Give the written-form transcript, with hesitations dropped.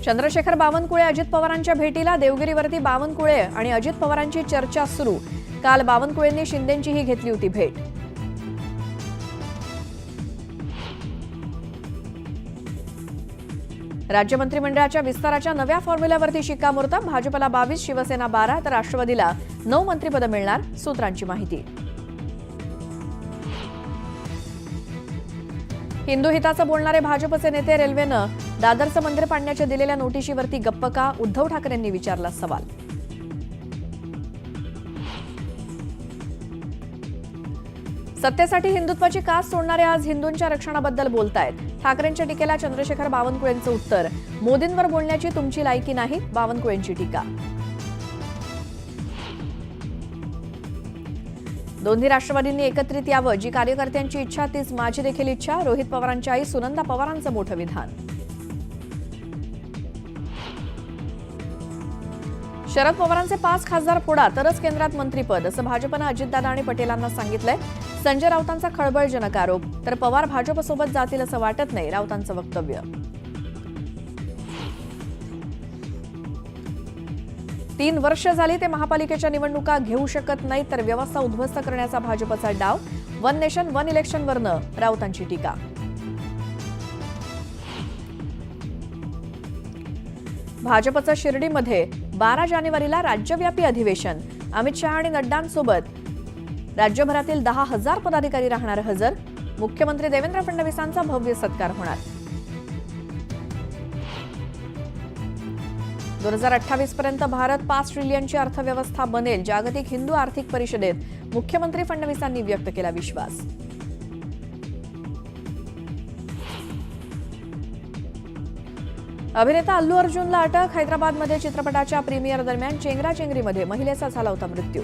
चंद्रशेखर बावनकुळे अजित पवारांच्या भेटीला देवगिरीवरती बावनकुळे आणि अजित पवारांची चर्चा सुरू। काल बावनकुळेंनी शिंदेंचीही घेतली होती भेट। राज्य मंत्रिमंडळाच्या विस्ताराच्या नव्या फॉर्म्युल्यावरती शिक्कामोर्तब। भाजपला 22, शिवसेना 12 तर राष्ट्रवादीला 9 मंत्रिपदं मिळणार, सूत्रांची माहिती। हिंदू हिताचं बोलणारे भाजपचे नेते रेल्वेनं दादरचं मंदिर पाडण्याच्या दिलेल्या नोटिशीवरती गप्प का? उद्धव ठाकरेंनी विचारला सवाल। सत्तेसाठी हिंदुत्वाची कास सोडणारे आज हिंदूंच्या रक्षणाबद्दल बोलतायत। ठाकरेंच्या टीकेला चंद्रशेखर बावनकुळेंचं उत्तर, मोदींवर बोलण्याची तुमची लायकी नाही, बावनकुळेंची टीका। दोन्ही राष्ट्रवादींनी एकत्रित यावं, जी कार्यकर्त्यांची इच्छा तीच माझी देखील इच्छा, रोहित पवारांच्या आई सुनंदा पवारांचं मोठं विधान। शरद पवारांचे 5 खासदार फोडा तरच केंद्रात मंत्रिपद, असं भाजपनं अजितदादा आणि पटेलांना सांगितलंय। संजय राऊतांचा खळबळजनक आरोप, तर पवार भाजपसोबत जातील असं वाटत नाही, राऊतांचं वक्तव्य। 3 वर्ष झाली ते महापालिकेच्या निवडणुका घेऊ शकत नाही, तर व्यवस्था उद्ध्वस्त करण्याचा भाजपचा डाव। वन नेशन वन इलेक्शनवरनं राऊतांची टीका। भाजपचं शिर्डीमध्ये 12 जानेवारीला राज्यव्यापी अधिवेशन। अमित शहा आणि नड्डांसोबत राज्यभरातील 10,000 पदाधिकारी राहणार हजर। मुख्यमंत्री देवेंद्र फडणवीसांचा भव्य सत्कार होणार। 2028 पर्यंत भारत 5 ट्रिलियनची अर्थव्यवस्था बनेल, जागतिक हिंदू आर्थिक परिषदेत मुख्यमंत्री फडणवीसांनी व्यक्त केला विश्वास। अभिनेता अल्लू अर्जुनला अटक। हैदराबादमध्ये चित्रपटाच्या प्रीमियर दरम्यान चेंगराचेंगरीमध्ये महिलेचा झाला होता मृत्यू।